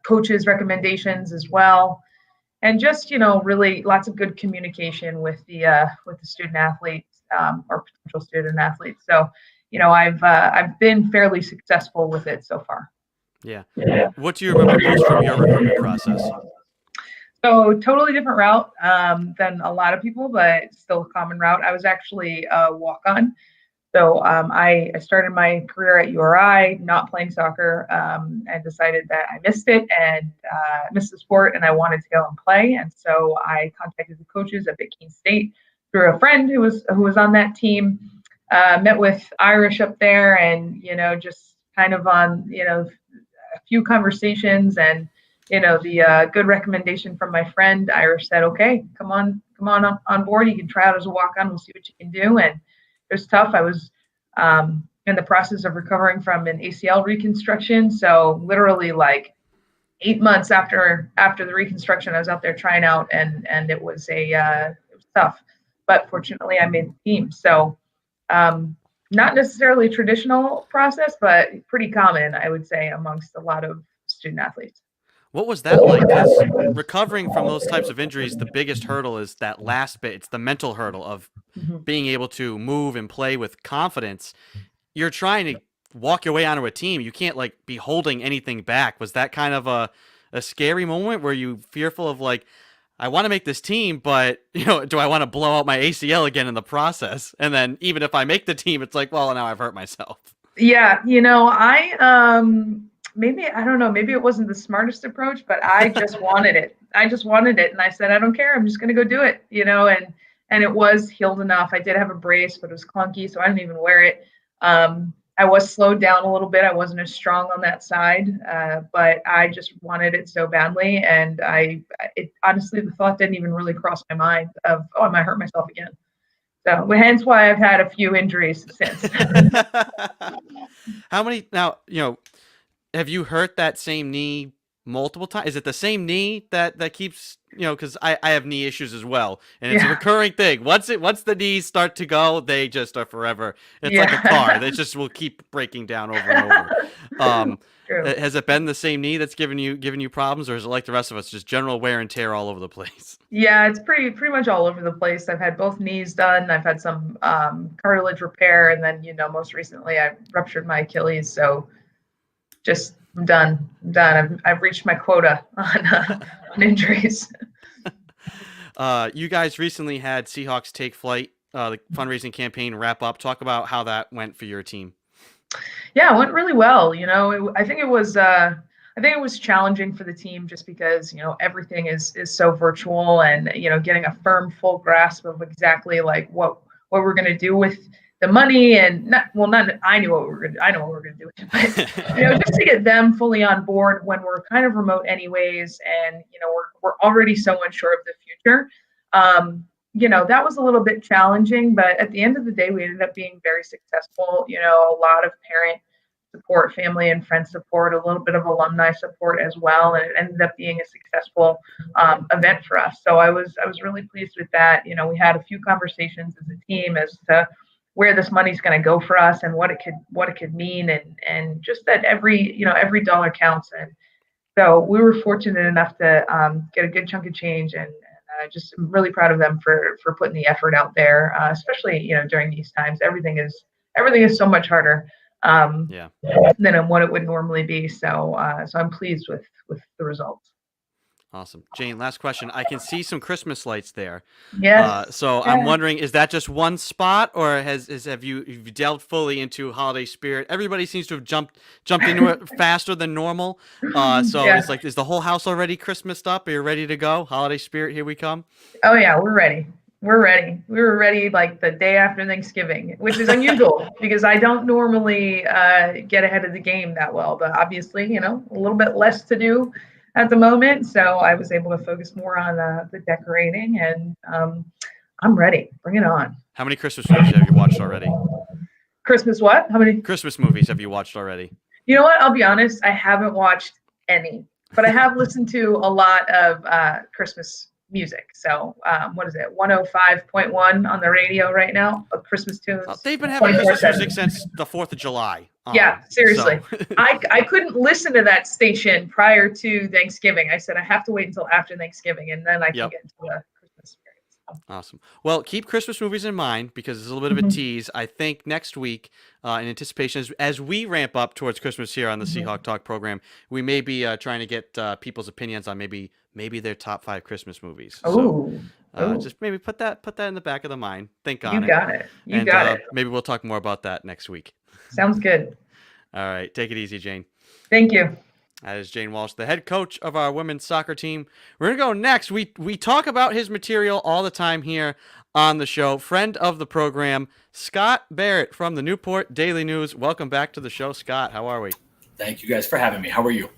coaches' recommendations as well, and just really lots of good communication with the student athletes or potential student athletes. So I've been fairly successful with it so far. Yeah. What do you remember most from your recruitment process? So totally different route than a lot of people, but still a common route. I was actually a walk-on. So I started my career at URI, not playing soccer, and decided that I missed it and missed the sport, and I wanted to go and play. And so I contacted the coaches at Big Keene State through a friend who was on that team. Met with Irish up there, and just kind of on a few conversations, and the good recommendation from my friend. Irish said, "Okay, come on board. You can try out as a walk-on. We'll see what you can do." And it was tough. I was in the process of recovering from an ACL reconstruction. So literally like 8 months after the reconstruction, I was out there trying out, and it was tough. But fortunately, I made the team. So not necessarily a traditional process, but pretty common, I would say, amongst a lot of student athletes. What was that like? Because recovering from those types of injuries, the biggest hurdle is that last bit. It's the mental hurdle of being able to move and play with confidence. You're trying to walk your way onto a team. You can't be holding anything back. Was that kind of a scary moment? Were you fearful of I want to make this team, but do I want to blow out my ACL again in the process? And then even if I make the team, it's well, now I've hurt myself. Yeah, maybe, I don't know, maybe it wasn't the smartest approach, but I just wanted it. And I said, I don't care. I'm just going to go do it, and it was healed enough. I did have a brace, but it was clunky, so I didn't even wear it. I was slowed down a little bit. I wasn't as strong on that side, but I just wanted it so badly. And honestly, the thought didn't even really cross my mind of, I might hurt myself again. So hence why I've had a few injuries since. How many now, have you hurt that same knee multiple times? Is it the same knee that keeps, because I have knee issues as well, and it's a recurring thing. Once the knees start to go, they just are forever. It's like a car. They just will keep breaking down over and over. Has it been the same knee that's giving you problems, or is it like the rest of us, just general wear and tear all over the place? Yeah, it's pretty much all over the place. I've had both knees done. I've had some cartilage repair, and then most recently I ruptured my Achilles. So just I'm done. I've reached my quota on injuries. You guys recently had Seahawks Take Flight, the fundraising campaign wrap up. Talk about how that went for your team. Yeah, it went really well. I think it was challenging for the team just because everything is so virtual, and getting a firm, full grasp of exactly what we're going to do with the money, and I know what we're going to do with it, but just to get them fully on board when we're kind of remote anyways, and we're already so unsure of the future. That was a little bit challenging, but at the end of the day, we ended up being very successful. A lot of parent support, family and friend support, a little bit of alumni support as well, and it ended up being a successful event for us. So I was really pleased with that. We had a few conversations as a team as to where this money's going to go for us and what it could mean, and just that every dollar counts. And so we were fortunate enough to get a good chunk of change, and just I'm really proud of them for putting the effort out there, especially during these times. Everything is so much harder than what it would normally be. So I'm pleased with the results. Awesome. Jane, last question. I can see some Christmas lights there. Yes. So I'm wondering, is that just one spot, or have you delved fully into holiday spirit? Everybody seems to have jumped into it faster than normal. So it's is the whole house already Christmased up? Are you ready to go? Holiday spirit, here we come. Oh yeah, we're ready. We were ready the day after Thanksgiving, which is unusual because I don't normally get ahead of the game that well, but obviously, a little bit less to do at the moment. So I was able to focus more on the decorating, and I'm ready. Bring it on. How many Christmas movies have you watched already? Christmas what? How many? Christmas movies have you watched already? You know what? I'll be honest. I haven't watched any, but I have listened to a lot of Christmas music. So what is it? 105.1 on the radio right now of Christmas tunes. They've been having Christmas 24/7. music since the 4th of July. Yeah, seriously. So. I couldn't listen to that station prior to Thanksgiving. I said I have to wait until after Thanksgiving, and then I can get into the Christmas spirit. So. Awesome. Well, keep Christmas movies in mind because it's a little bit of a tease. I think next week, in anticipation, as we ramp up towards Christmas here on the Seahawk Talk program, we may be trying to get people's opinions on maybe their top 5 Christmas movies. Oh. Just maybe put that in the back of the mind. Think on it. You got it. You got it. Maybe we'll talk more about that next week. Sounds good. All right. Take it easy, Jane. Thank you. That is Jane Walsh, the head coach of our women's soccer team. We're going to go next. We talk about his material all the time here on the show. Friend of the program, Scott Barrett from the Newport Daily News. Welcome back to the show, Scott. How are we? Thank you guys for having me. How are you?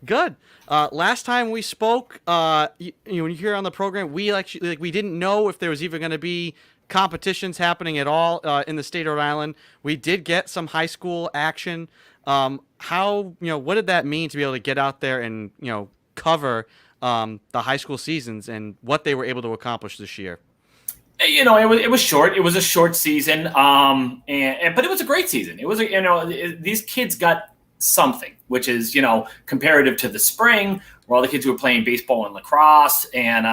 Good. Last time we spoke, when you're here on the program, we didn't know if there was even going to be competitions happening at all in the state of Rhode Island. We did get some high school action. What did that mean to be able to get out there and cover the high school seasons and what they were able to accomplish this year? It was short. It was a short season, but it was a great season. It was these kids got something, which is comparative to the spring where all the kids who were playing baseball and lacrosse and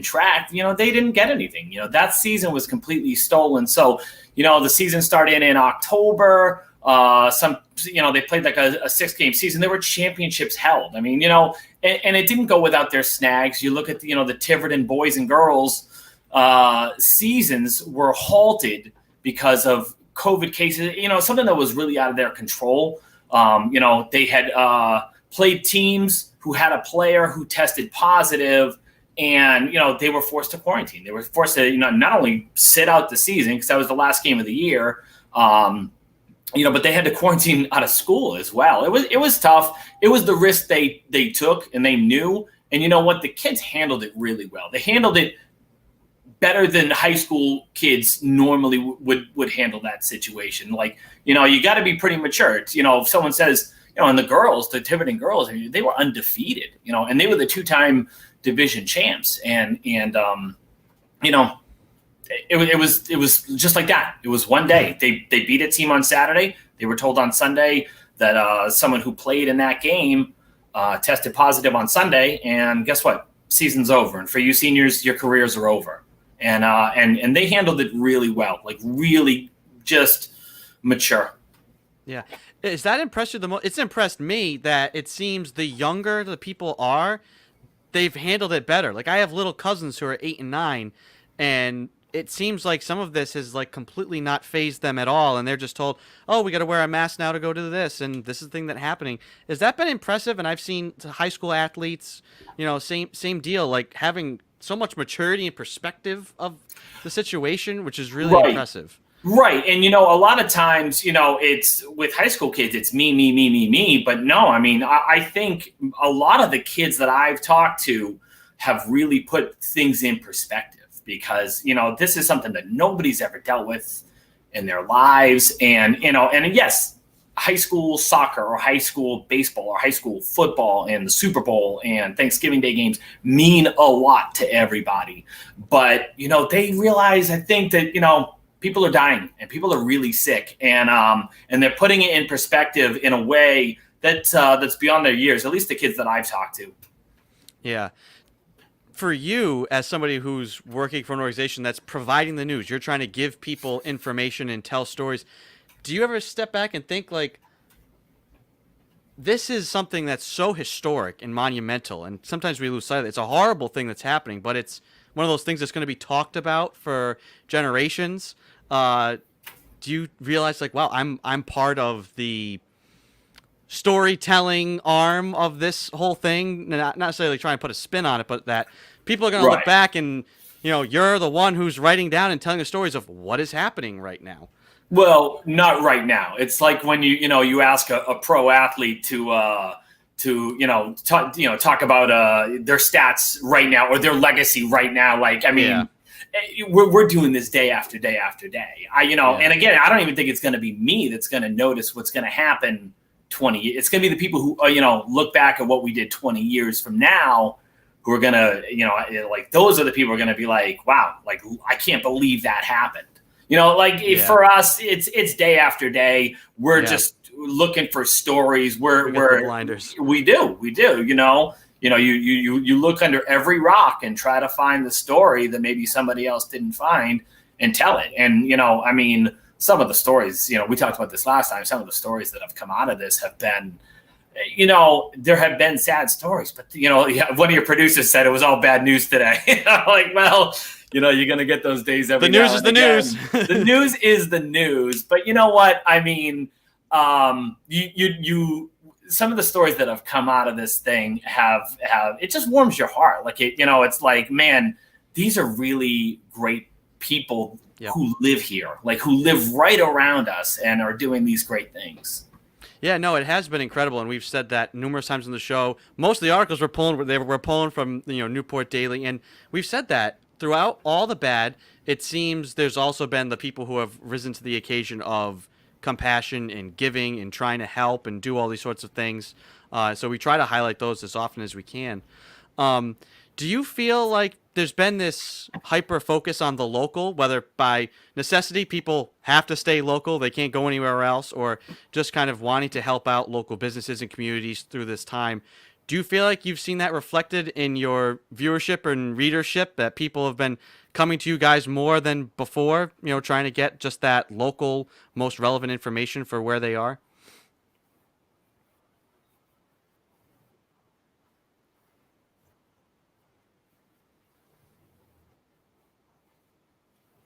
track, they didn't get anything. That season was completely stolen. So the season started in October. They played like a 6-game season. There were championships held. I mean, and it didn't go without their snags. You look at the Tiverton boys and girls seasons were halted because of COVID cases. Something that was really out of their control. They had played teams who had a player who tested positive, and they were forced to quarantine. They were forced to not only sit out the season because that was the last game of the year. But they had to quarantine out of school as well. It was tough. It was the risk they took and they knew. And you know what? The kids handled it really well. They handled it better than high school kids normally would handle that situation. Like, you got to be pretty mature. It's, if someone says, and the girls, the Tiverton girls, they were undefeated, and they were the 2-time division champs. And it was just like that. It was one day. They beat a team on Saturday. They were told on Sunday that someone who played in that game tested positive on Sunday. And guess what? Season's over. And for you seniors, your careers are over. And they handled it really well, like really just mature. Yeah. Is that impressed you the most? It's impressed me that it seems the younger the people are, they've handled it better. Like I have little cousins who are 8 and 9, and it seems like some of this has like completely not phased them at all, and they're just told, "Oh, we got to wear a mask now to go to this, and this is the thing that's happening." Has that been impressive? And I've seen high school athletes, same deal, like having so much maturity and perspective of the situation, which is really impressive. Right. And, a lot of times, it's with high school kids, it's me. But no, I mean, I think a lot of the kids that I've talked to have really put things in perspective because, this is something that nobody's ever dealt with in their lives. And, and yes, high school soccer or high school baseball or high school football and the Super Bowl and Thanksgiving Day games mean a lot to everybody. But, they realize, I think that, people are dying and people are really sick, and they're putting it in perspective in a way that's beyond their years. At least the kids that I've talked to. Yeah, for you as somebody who's working for an organization that's providing the news, you're trying to give people information and tell stories. Do you ever step back and think like, this is something that's so historic and monumental, and sometimes we lose sight of it. It's a horrible thing that's happening, but it's one of those things that's going to be talked about for generations. Do you realize like, wow, I'm part of the storytelling arm of this whole thing? Not necessarily trying to put a spin on it, but that people are going to look back and, you're the one who's writing down and telling the stories of what is happening right now. Well, not right now. It's like when you ask a pro athlete to talk about their stats right now or their legacy right now. Like, I mean, we're doing this day after day after day. Yeah. And again, I don't even think it's going to be me that's going to notice what's going to happen 20 years. It's going to be the people who, look back at what we did 20 years from now, who are going to, like those are the people who are going to be like, wow, like I can't believe that happened. For us, it's day after day. We're just looking for stories. We're blinders. We do. You look under every rock and try to find the story that maybe somebody else didn't find and tell it. And, some of the stories, we talked about this last time, some of the stories that have come out of this have been, there have been sad stories, but, one of your producers said it was all bad news today. You're going to get those days every The news is the news. The news is the news. But you know what? I mean, some of the stories that have come out of this thing have it just warms your heart. Like it's like, man, these are really great people who live here, like who live right around us and are doing these great things. Yeah, no, it has been incredible, and we've said that numerous times on the show. Most of the articles we're pulling from Newport Daily, and we've said that throughout all the bad. It seems there's also been the people who have risen to the occasion of compassion and giving and trying to help and do all these sorts of things. So we try to highlight those as often as we can. Do you feel like there's been this hyper focus on the local, whether by necessity people have to stay local, they can't go anywhere else, or just kind of wanting to help out local businesses and communities through this time? Do you feel like you've seen that reflected in your viewership and readership, that people have been coming to you guys more than before, trying to get just that local, most relevant information for where they are?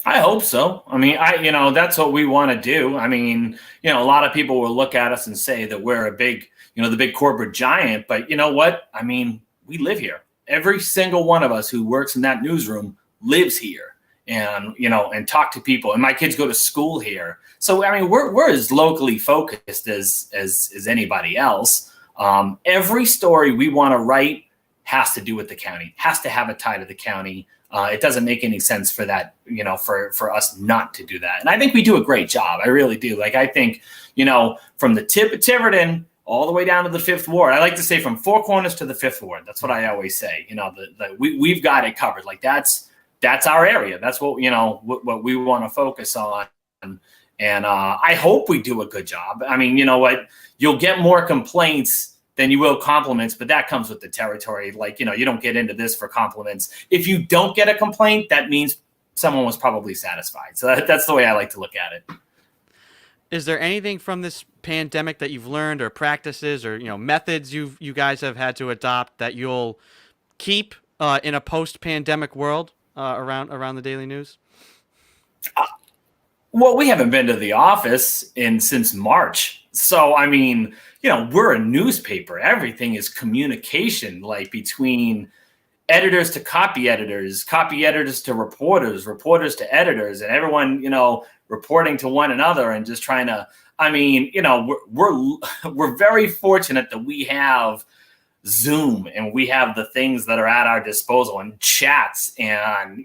I hope so. I mean, that's what we want to do. I mean, a lot of people will look at us and say that we're a big, the big corporate giant, but you know what? I mean, we live here. Every single one of us who works in that newsroom lives here and, and talk to people, and my kids go to school here. So, I mean, we're as locally focused as anybody else. Every story we want to write has to do with the county, has to have a tie to the county. It doesn't make any sense for that, for us not to do that. And I think we do a great job. I really do. Like, I think, from the tip of Tiverton all the way down to the Fifth Ward, I like to say from Four Corners to the Fifth Ward. That's what I always say. We've got it covered. Like that's our area. That's what, what we want to focus on. And I hope we do a good job. I mean, you know what? You'll get more complaints than you will compliments, but that comes with the territory. Like, you don't get into this for compliments. If you don't get a complaint, that means someone was probably satisfied. So that's the way I like to look at it. Is there anything from this pandemic that you've learned, or practices, or methods you guys have had to adopt that you'll keep in a post-pandemic world around the daily news? Well, we haven't been to the office since March. So, I mean, we're a newspaper. Everything is communication, like between editors to copy editors to reporters to editors, and everyone, reporting to one another and just trying to, I mean, we're very fortunate that we have Zoom and we have the things that are at our disposal and chats, and,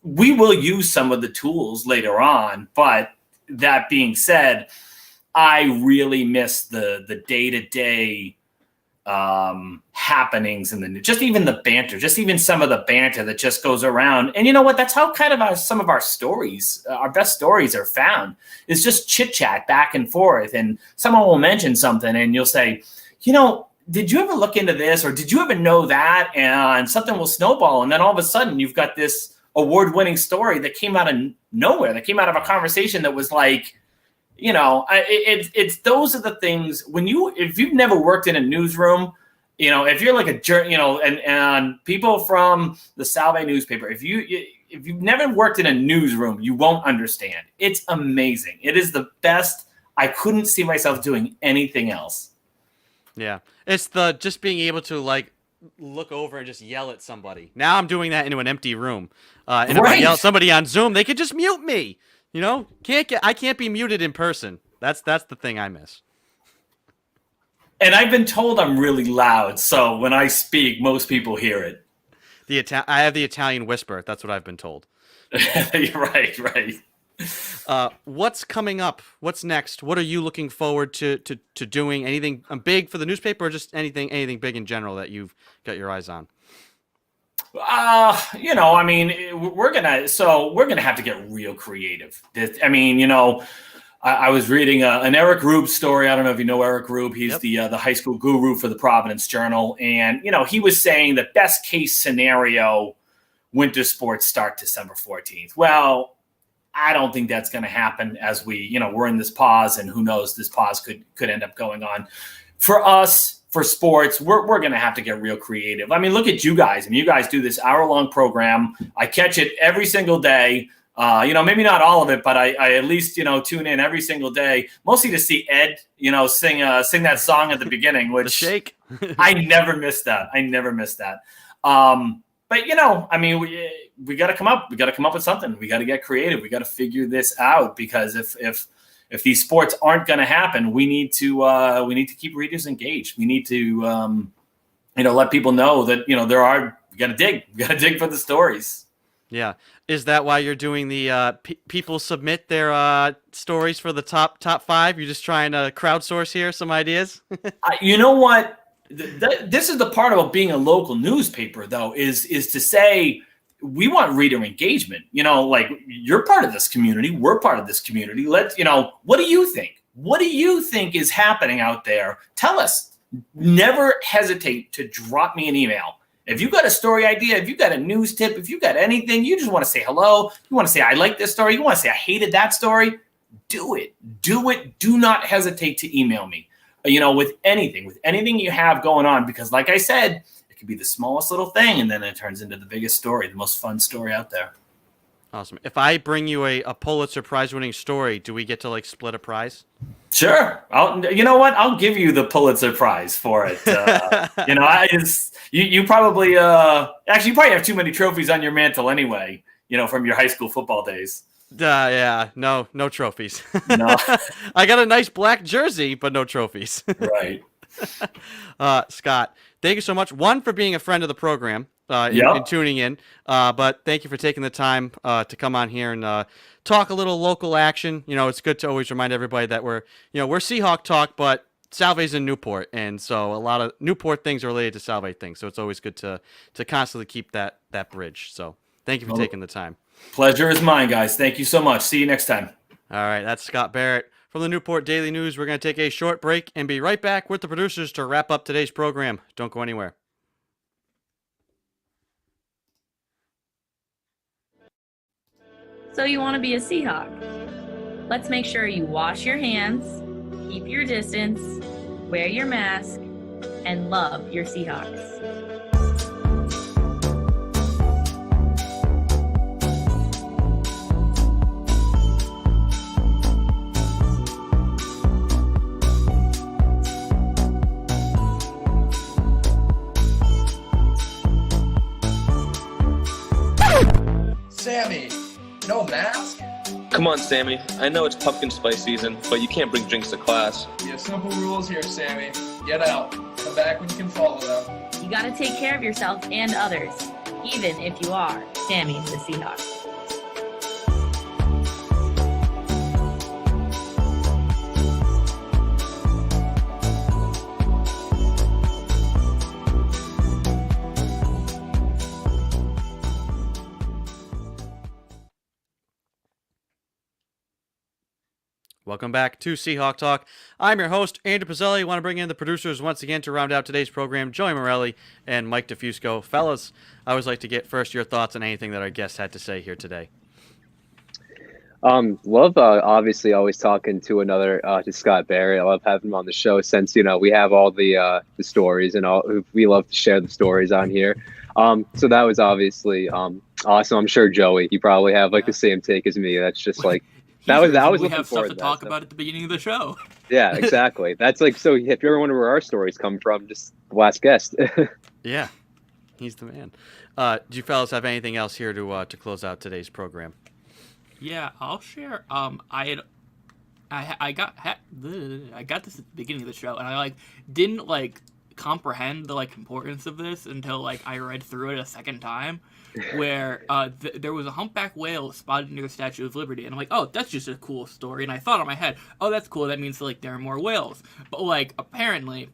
we will use some of the tools later on. But that being said, I really miss the day-to-day happenings in the news. Just even the banter, just even some of the banter that just goes around. And you know what? That's how kind of some of our stories, our best stories are found. It's just chit-chat back and forth. And someone will mention something and you'll say, did you ever look into this? Or did you ever know that? And something will snowball. And then all of a sudden you've got this award-winning story that came out of nowhere, that came out of a conversation that was like, it's those are the things if you've never worked in a newsroom, if you're like and people from the Salve newspaper, if you've never worked in a newsroom, you won't understand. It's amazing. It is the best. I couldn't see myself doing anything else. Yeah. It's just being able to like look over and just yell at somebody. Now I'm doing that into an empty room. And if I yell at somebody on Zoom, they could just mute me. I can't be muted in person. That's the thing I miss. And I've been told I'm really loud, so when I speak, most people hear it. I have the Italian whisper. That's what I've been told. Right. What's coming up? What's next? What are you looking forward to doing? Anything big for the newspaper, or just anything big in general that you've got your eyes on? I mean, we're gonna have to get real creative. I mean, I was reading an Eric Rube story. I don't know if you know Eric Rube. He's the high school guru for the Providence Journal, and he was saying the best case scenario, winter sports start December 14th. Well, I don't think that's going to happen as we're in this pause, and who knows, this pause could end up going on. For us, for sports, we're going to have to get real creative. I mean, look at you guys. I mean, you guys do this hour-long program. I catch it every single day. Maybe not all of it, but I at least, tune in every single day, mostly to see Ed, sing that song at the beginning, which the shake. I never missed that. But I mean, we got to come up. We got to come up with something. We got to get creative. We got to figure this out, because if these sports aren't going to happen, we need to keep readers engaged. We need to let people know that we got to dig for the stories. Yeah, is that why you're doing the people submit their stories for the top 5? You're just trying to crowdsource here some ideas. You know what? This is the part about being a local newspaper, though, is to say we want reader engagement. Like, you're part of this community. We're part of this community. What do you think? What do you think is happening out there? Tell us. Never hesitate to drop me an email. If you got a story idea, if you got a news tip, if you got anything, you just want to say hello, you want to say I like this story, you want to say I hated that story, do it. Do not hesitate to email me. With anything you have going on, because like I said, it could be the smallest little thing, and then it turns into the biggest story, the most fun story out there. Awesome. If I bring you a Pulitzer Prize winning story, do we get to split a prize? Sure. You know what? I'll give you the Pulitzer Prize for it. You probably actually you probably have too many trophies on your mantle anyway, from your high school football days. Yeah, no trophies. No. I got a nice black jersey, but no trophies. Right. Scott, thank you so much. One, for being a friend of the program, and tuning in. But thank you for taking the time to come on here and talk a little local action. It's good to always remind everybody that we're Seahawk Talk, but Salve's in Newport, and so a lot of Newport things are related to Salve things. So it's always good to constantly keep that bridge. So thank you for taking the time. Pleasure is mine, guys. Thank you so much. See you next time. All right, that's Scott Barrett from the Newport Daily News. We're going to take a short break and be right back with the producers to wrap up today's program. Don't go anywhere. So you want to be a Seahawk? Let's make sure you wash your hands, keep your distance, wear your mask, and love your Seahawks. Sammy, no mask? Come on, Sammy. I know it's pumpkin spice season, but you can't bring drinks to class. We have simple rules here, Sammy. Get out. Come back when you can follow them. You gotta take care of yourself and others, even if you are Sammy the Seahawk. Welcome back to Seahawk Talk. I'm your host, Andrew Pizzelli. I want to bring in the producers once again to round out today's program, Joey Morelli and Mike DeFusco. Fellas, I always like to get first your thoughts on anything that our guests had to say here today. Love obviously always talking to to Scott Barrett. I love having him on the show since we have all the stories and all. We love to share the stories on here. So that was obviously awesome. I'm sure Joey, you probably have the same take as me. That's just like. That was we looking have forward stuff to talk about at the beginning of the show. Yeah, exactly. That's so if you ever wonder where our stories come from, just the last guest. Yeah, he's the man. Do you fellas have anything else here to close out today's program? Yeah, I'll share. I got this at the beginning of the show, and I didn't comprehend the like importance of this until like I read through it a second time, where there was a humpback whale spotted near the Statue of Liberty, and I'm like, oh, that's just a cool story. And I thought in my head, oh, that's cool. That means like there are more whales. But like apparently,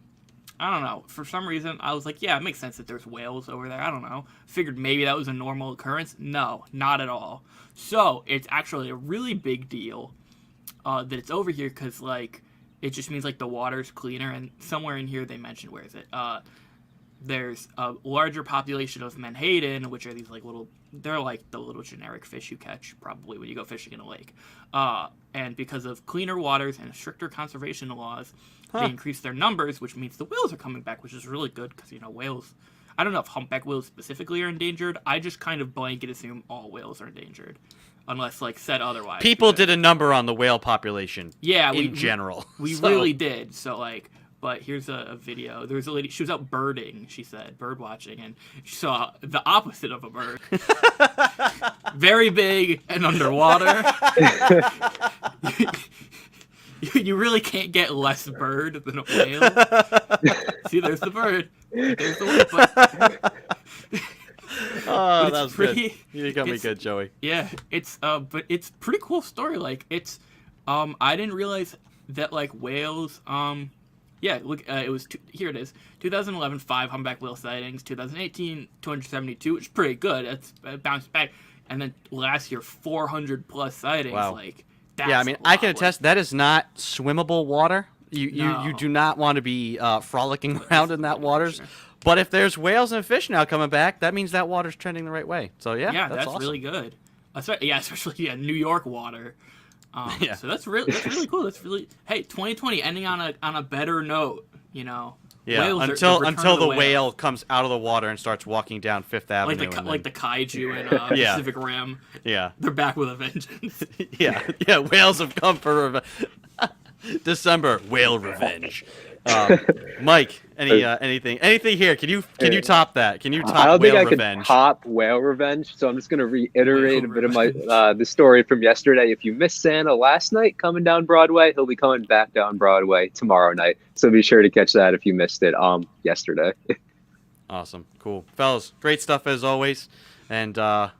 I don't know. For some reason, I was like, yeah, it makes sense that there's whales over there. I don't know. Figured maybe that was a normal occurrence. No, not at all. So it's actually a really big deal that it's over here because like. It just means like the water's cleaner, and somewhere in here they mentioned, where is it? There's a larger population of menhaden, which are these like they're like the little generic fish you catch probably when you go fishing in a lake. And because of cleaner waters and stricter conservation laws, they increase their numbers, which means the whales are coming back, which is really good because whales. I don't know if humpback whales specifically are endangered. I just kind of blanket assume all whales are endangered. Unless, like, said otherwise. People did a number on the whale population. Yeah, in general. We really did. So, like, but here's a video. There was a lady, she was out birding, she said, bird watching, and she saw the opposite of a bird. Very big and underwater. You really can't get less bird than a whale. See, there's the bird. There's the whale. Oh, that was pretty good. You got me good, Joey. Yeah, but it's pretty cool story. Like, it's, I didn't realize that like whales. Yeah, look, here it is. 2011, 5 humpback whale sightings. 2018, 272, which is pretty good. It's bounced back, and then last year 400 plus sightings. Wow. Like, that's yeah, I mean, I can attest that is not swimmable water. You do not want to be frolicking around in that waters. Sure. But if there's whales and fish now coming back, that means that water's trending the right way. So yeah, that's awesome. Really good. Especially New York water. Yeah. So that's really cool. That's really 2020 ending on a better note. Yeah. Until the whale comes out of the water and starts walking down Fifth Avenue. Like the kaiju in Pacific Rim. Yeah. They're back with a vengeance. Yeah. Whales have come for revenge. December whale revenge. Mike, anything here? Can you top that? Can you top I don't whale think I revenge? can top whale revenge, so I'm just going to reiterate a bit of my the story from yesterday. If you missed Santa last night coming down Broadway, he'll be coming back down Broadway tomorrow night. So be sure to catch that if you missed it yesterday. Awesome, cool, fellas, great stuff as always, and I'll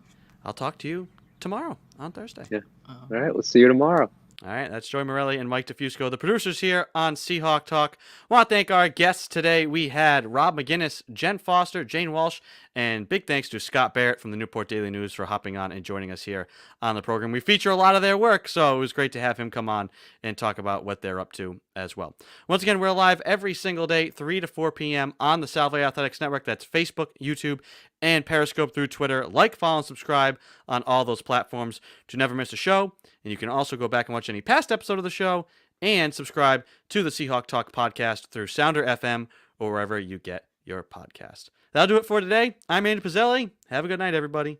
talk to you tomorrow on Thursday. Yeah. All right, let's see you tomorrow. All right, that's Joey Morelli and Mike DeFusco, the producers here on Seahawk Talk. I want to thank our guests today. We had Rob McGinnis, Jen Foster, Jane Walsh, and big thanks to Scott Barrett from the Newport Daily News for hopping on and joining us here on the program. We feature a lot of their work, so it was great to have him come on and talk about what they're up to as well. Once again, we're live every single day, 3 to 4 p.m. on the Salve Athletics Network. That's Facebook, YouTube, and Periscope through Twitter. Like, follow, and subscribe on all those platforms to never miss a show. And you can also go back and watch any past episode of the show and subscribe to the Seahawk Talk podcast through Sounder FM or wherever you get your podcast. That'll do it for today. I'm Andy Pizzelli. Have a good night, everybody.